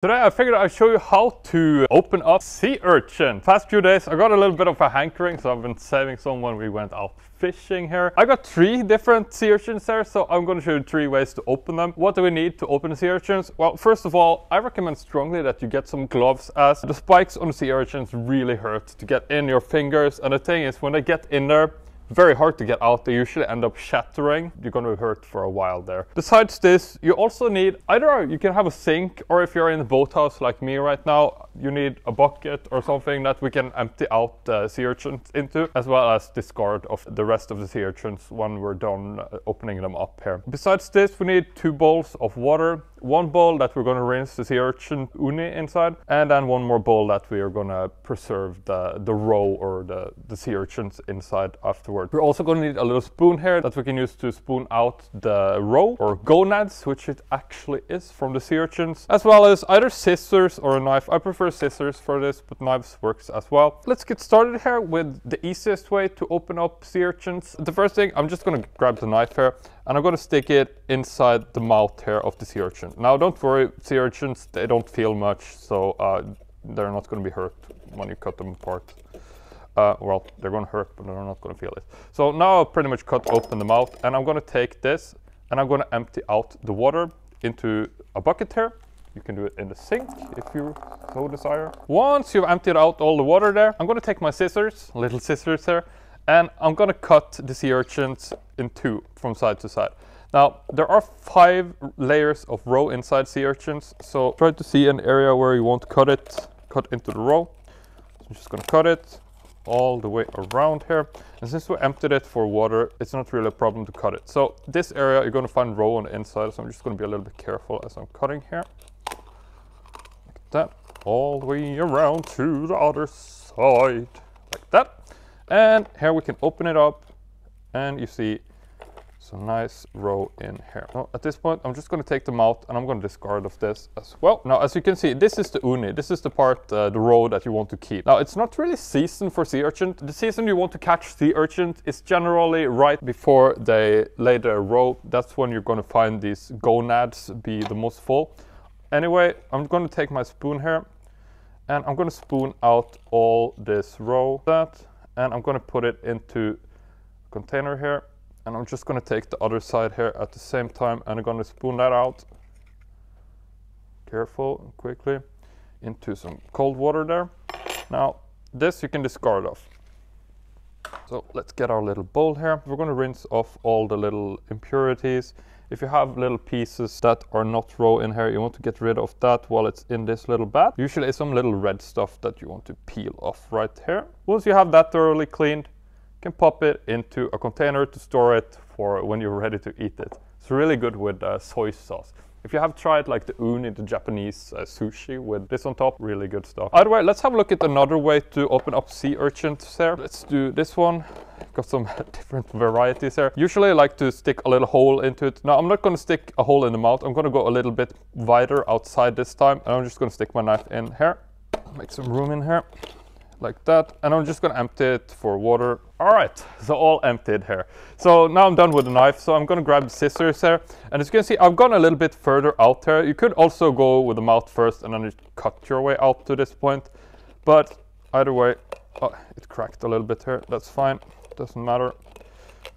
Today I figured I'd show you how to open up sea urchin. Past few days I got a little bit of a hankering, so I've been saving some when we went out fishing here. I got 3 different sea urchins there, so I'm going to show you 3 ways to open them. What do we need to open the sea urchins? Well, first of all, I recommend strongly that you get some gloves, as the spikes on the sea urchins really hurt to get in your fingers, and the thing is, when they get in there, very hard to get out. They usually end up shattering. You're going to be hurt for a while there. Besides this, you also need either you can have a sink, or if you're in the boathouse like me right now, you need a bucket or something that we can empty out the sea urchins into, as well as discard of the rest of the sea urchins when we're done opening them up here. Besides this, we need 2 bowls of water. 1 bowl that we're going to rinse the sea urchin uni inside, and then 1 more bowl that we are going to preserve the roe or the sea urchins inside afterward. We're also going to need a little spoon here that we can use to spoon out the roe or gonads, which it actually is, from the sea urchins, as well as either scissors or a knife. I prefer scissors for this, but knives works as well. Let's get started here with the easiest way to open up sea urchins. The first thing, I'm just going to grab the knife here, and I'm going to stick it inside the mouth here of the sea urchin. Now don't worry, sea urchins, they don't feel much, so they're not going to be hurt when you cut them apart. Well, they're going to hurt, but they're not going to feel it. So now I've pretty much cut open the mouth, and I'm going to take this and I'm going to empty out the water into a bucket here. You can do it in the sink if you so desire. Once you've emptied out all the water there, I'm going to take my scissors, little scissors here, and I'm going to cut the sea urchins in 2 from side to side. Now, there are 5 layers of roe inside sea urchins, so try to see an area where you won't cut into the roe. So I'm just going to cut it all the way around here. And since we emptied it for water, it's not really a problem to cut it. So this area, you're going to find roe on the inside, so I'm just going to be a little bit careful as I'm cutting here. Like that, all the way around to the other side, like that. And here we can open it up, and you see some nice roe in here. Well, at this point, I'm just going to take them out, and I'm going to discard of this as well. Now, as you can see, this is the uni. This is the part, the roe that you want to keep. Now, it's not really season for sea urchin. The season you want to catch sea urchins is generally right before they lay their roe. That's when you're going to find these gonads be the most full. Anyway, I'm going to take my spoon here, and I'm going to spoon out all this roe, and I'm going to put it into a container here. And I'm just going to take the other side here at the same time, and I'm going to spoon that out, careful and quickly, into some cold water there. Now, this you can discard off. So let's get our little bowl here. We're going to rinse off all the little impurities. If you have little pieces that are not roe in here, you want to get rid of that while it's in this little bath. Usually it's some little red stuff that you want to peel off right here. Once you have that thoroughly cleaned, can pop it into a container to store it for when you're ready to eat it. It's really good with soy sauce. If you have tried like the uni, the Japanese sushi with this on top, really good stuff. Either way, let's have a look at another way to open up sea urchins here. Let's do this one. Got some different varieties here. Usually I like to stick a little hole into it. Now I'm not going to stick a hole in the mouth. I'm going to go a little bit wider outside this time, and I'm just going to stick my knife in here. Make some room in here. Like that, and I'm just going to empty it for water. All right, so all emptied here. So now I'm done with the knife, so I'm going to grab the scissors here, and as you can see, I've gone a little bit further out here. You could also go with the mouth first and then just cut your way out to this point, but either way, oh, it cracked a little bit here. That's fine, doesn't matter.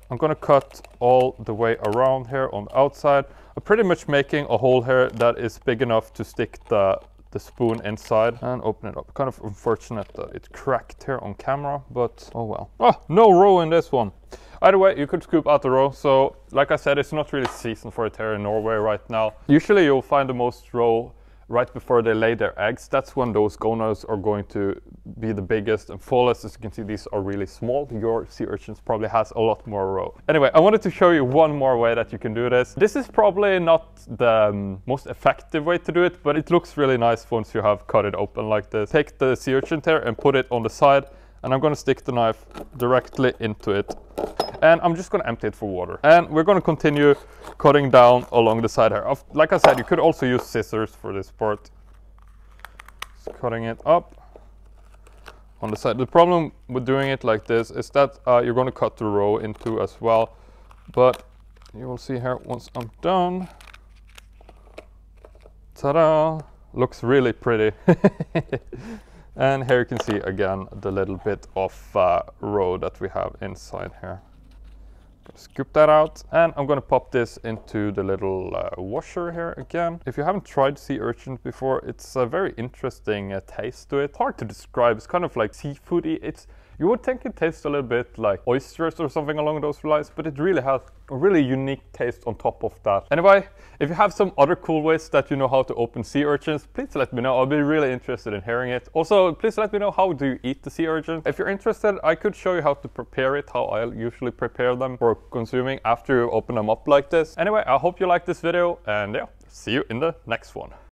I'm going to cut all the way around here on the outside. I'm pretty much making a hole here that is big enough to stick the spoon inside and open it up. Kind of unfortunate that it cracked here on camera, but oh well. Oh, no roe in this one. Either way, you could scoop out the roe. So like I said, it's not really season for it here in Norway right now. Usually you'll find the most roe right before they lay their eggs. That's when those gonads are going to be the biggest and fullest. As you can see, these are really small. Your sea urchins probably has a lot more roe. Anyway, I wanted to show you one more way that you can do this. This is probably not the most effective way to do it, but it looks really nice once you have cut it open like this. Take the sea urchin here and put it on the side, and I'm going to stick the knife directly into it. And I'm just going to empty it for water. And we're going to continue cutting down along the side here. Like I said, you could also use scissors for this part. Just cutting it up on the side. The problem with doing it like this is that you're going to cut the roe in 2 as well. But you will see here once I'm done. Ta-da! Looks really pretty. And here you can see again the little bit of roe that we have inside here. Scoop that out, and I'm gonna pop this into the little washer here again. If you haven't tried sea urchins before, it's a very interesting taste to it. Hard to describe. It's kind of like seafoody. You would think it tastes a little bit like oysters or something along those lines, but it really has a really unique taste on top of that. Anyway, if you have some other cool ways that you know how to open sea urchins, please let me know. I'll be really interested in hearing it. Also, please let me know, how do you eat the sea urchin? If you're interested, I could show you how to prepare it, how I usually prepare them for consuming after you open them up like this. Anyway, I hope you liked this video, and yeah, see you in the next one.